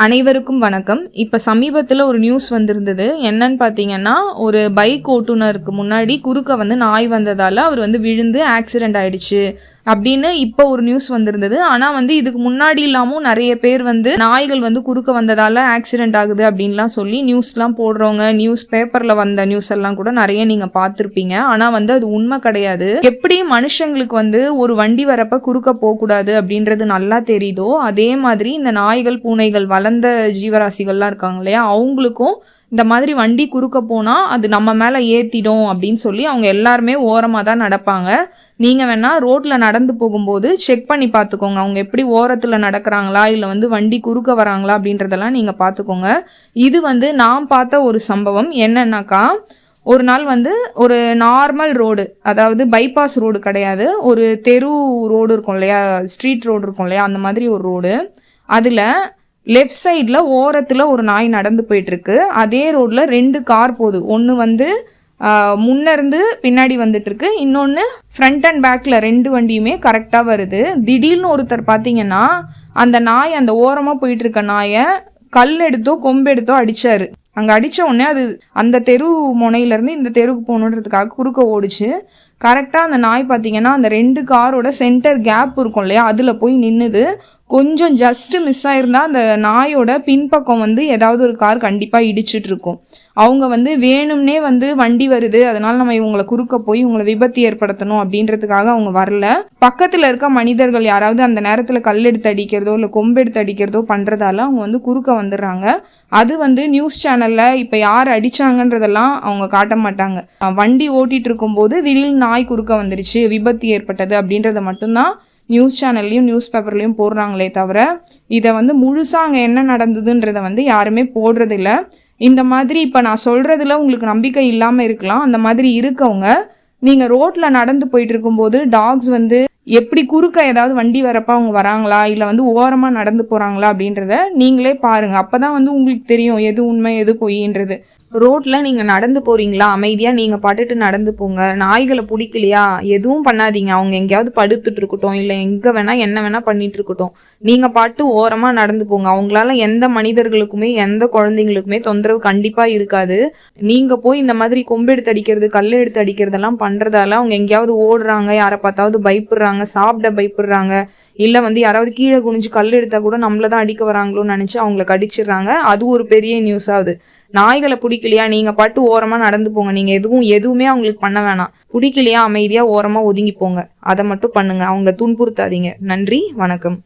அனைவருக்கும் வணக்கம். இப்ப சமீபத்துல ஒரு நியூஸ் வந்திருந்தது. என்னன்னு பாத்தீங்கன்னா, ஒரு பைக் ஓட்டுநருக்கு முன்னாடி குறுக்க நாய் வந்ததால அவர் விழுந்து ஆக்சிடென்ட் ஆயிடுச்சு அப்படின்னு இப்ப ஒரு நியூஸ் வந்திருந்தது. ஆனா இதுக்கு முன்னாடி இல்லாமும் நிறைய பேர் நாய்கள் குறுக்க வந்ததால ஆக்சிடென்ட் ஆகுது அப்படின்லாம் சொல்லி நியூஸ்லாம் போடுறவங்க, நியூஸ் பேப்பர்ல வந்த நியூஸ் எல்லாம் கூட நிறைய நீங்க பார்த்திருப்பீங்க. ஆனா அது உண்மை கிடையாது. எப்படி மனுஷங்களுக்கு ஒரு வண்டி வரப்ப குறுக்க போகக்கூடாது அப்படின்றது நல்லா தெரியுதோ, அதே மாதிரி இந்த நாய்கள், பூனைகள், வளர்ந்த ஜீவராசிகள்லாம் இருக்காங்க இல்லையா, அவங்களுக்கும் இந்த மாதிரி வண்டி குறுக்க போனா அது நம்ம மேல ஏத்திடும் அப்படின்னு சொல்லி அவங்க எல்லாருமே ஓரமா தான் நடப்பாங்க. நீங்க வேணா ரோட்ல நடந்து போகும்போது செக் பண்ணி பார்த்துக்கோங்க. அவங்க எப்படி ஓரத்துல நடக்கிறாங்களா இல்ல வண்டி குறுக்க வராங்களா அப்படின்றதெல்லாம் நீங்க பார்த்துக்கோங்க. இது நான் பார்த்த ஒரு சம்பவம். என்னன்னாக்கா, ஒரு நாள் ஒரு நார்மல் ரோடு, அதாவது பைபாஸ் ரோடு கிடையாது, ஒரு தெரு ரோடு இருக்கும் இல்லையா, ஸ்ட்ரீட் ரோடு இருக்கும் இல்லையா, அந்த மாதிரி ஒரு ரோடு. அதுல லெஃப்ட் சைடில் ஓரத்தில் ஒரு நாய் நடந்து போயிட்டுருக்கு. அதே ரோடில் 2 கார் போகுது. ஒன்று முன்னேருந்து பின்னாடி வந்துட்டுருக்கு, இன்னொன்று ஃப்ரண்ட் அண்ட் பேக்கில் 2 வண்டியுமே கரெக்டாக வருது. திடீர்னு ஒருத்தர் பார்த்தீங்கன்னா அந்த நாய், அந்த ஓரமாக போயிட்டுருக்க நாயை கல் எடுத்தோ கொம்பு எடுத்தோ அடித்தார். அங்கே அடித்த உடனே அது அந்த தெரு முனையிலேருந்து இந்த தெருவுக்கு போகணுன்றதுக்காக குறுக்க ஓடிச்சு. கரெக்டாக அந்த நாய் பார்த்தீங்கன்னா அந்த 2 காரோட சென்டர் கேப் இருக்கும் இல்லையா, அதில் போய் நின்றுது. கொஞ்சம் ஜஸ்ட்டு மிஸ் ஆகிருந்தா அந்த நாயோட பின்பக்கம் ஏதாவது ஒரு கார் கண்டிப்பாக இடிச்சிட்டு இருக்கும். அவங்க வேணும்னே வண்டி வருது, அதனால நம்ம இவங்களை குறுக்க போய் இவங்களை விபத்து ஏற்படுத்தணும் அப்படின்றதுக்காக அவங்க வரல. பக்கத்தில் இருக்க மனிதர்கள் யாராவது அந்த நேரத்தில் கல் எடுத்து அடிக்கிறதோ இல்லை கொம்பு எடுத்து அடிக்கிறதோ பண்ணுறதால அவங்க குறுக்க வந்துடுறாங்க. அது நியூஸ் சேனலில் இப்போ யார் அடித்தாங்கன்றதெல்லாம் அவங்க காட்ட மாட்டாங்க. வண்டி ஓட்டிகிட்டு இருக்கும்போது திடீர்னு நாய் குறுக்க வந்துருச்சு, விபத்து ஏற்பட்டது அப்படின்றத மட்டும்தான் நியூஸ் சேனல்லையும் நியூஸ் பேப்பர்லையும் போடுறாங்களே தவிர இதை முழுசாக அங்கே என்ன நடந்ததுன்றதை யாருமே போடுறதில்ல. இந்த மாதிரி இப்போ நான் சொல்கிறதுல உங்களுக்கு நம்பிக்கை இல்லாமல் இருக்கலாம். அந்த மாதிரி இருக்கவங்க, நீங்கள் ரோட்டில் நடந்து போயிட்டு இருக்கும்போது டாக்ஸ் எப்படி குறுக்க ஏதாவது வண்டி வரப்போ அவங்க வராங்களா இல்லை ஓரமாக நடந்து போகிறாங்களா அப்படின்றத நீங்களே பாருங்கள். அப்போ தான் உங்களுக்கு தெரியும் எது உண்மை எது பொய்ன்றது. ரோட்டில் நீங்கள் நடந்து போகிறீங்களா, அமைதியாக நீங்கள் பாட்டுட்டு நடந்து போங்க. நாய்களை பிடிக்கலையா, எதுவும் பண்ணாதீங்க. அவங்க எங்கேயாவது படுத்துட்டு இருக்கட்டும், இல்லை எங்கே வேணால் என்ன வேணால் பண்ணிட்டு இருக்கட்டும், நீங்கள் பாட்டு ஓரமாக நடந்து போங்க. அவங்களால எந்த மனிதர்களுக்குமே எந்த குழந்தைங்களுக்குமே தொந்தரவு கண்டிப்பாக இருக்காது. நீங்கள் போய் இந்த மாதிரி கொம்பு எடுத்து அடிக்கிறது, கல் எடுத்து அடிக்கிறதெல்லாம் பண்ணுறதால அவங்க எங்கேயாவது ஓடுறாங்க, யாரை பார்த்தாவது பயப்படுறாங்க, சாப்பிட பயப்படுறாங்க, இல்லை யாராவது கீழே குனிஞ்சு கல் எடுத்தால் கூட நம்மளை தான் அடிக்க வராங்களோன்னு நினச்சி அவங்கள கடிச்சிடுறாங்க. அது ஒரு பெரிய நியூஸ் ஆகுது. நாய்களை பிடிக்கலையா, நீங்கள் பாட்டு ஓரமாக நடந்து போங்க. நீங்கள் எதுவுமே அவங்களுக்கு பண்ண வேணாம். பிடிக்கலையா அமைதியாக ஓரமாக ஒதுங்கி போங்க. அதை மட்டும் பண்ணுங்க, அவங்கள துன்புறுத்தாதீங்க. நன்றி, வணக்கம்.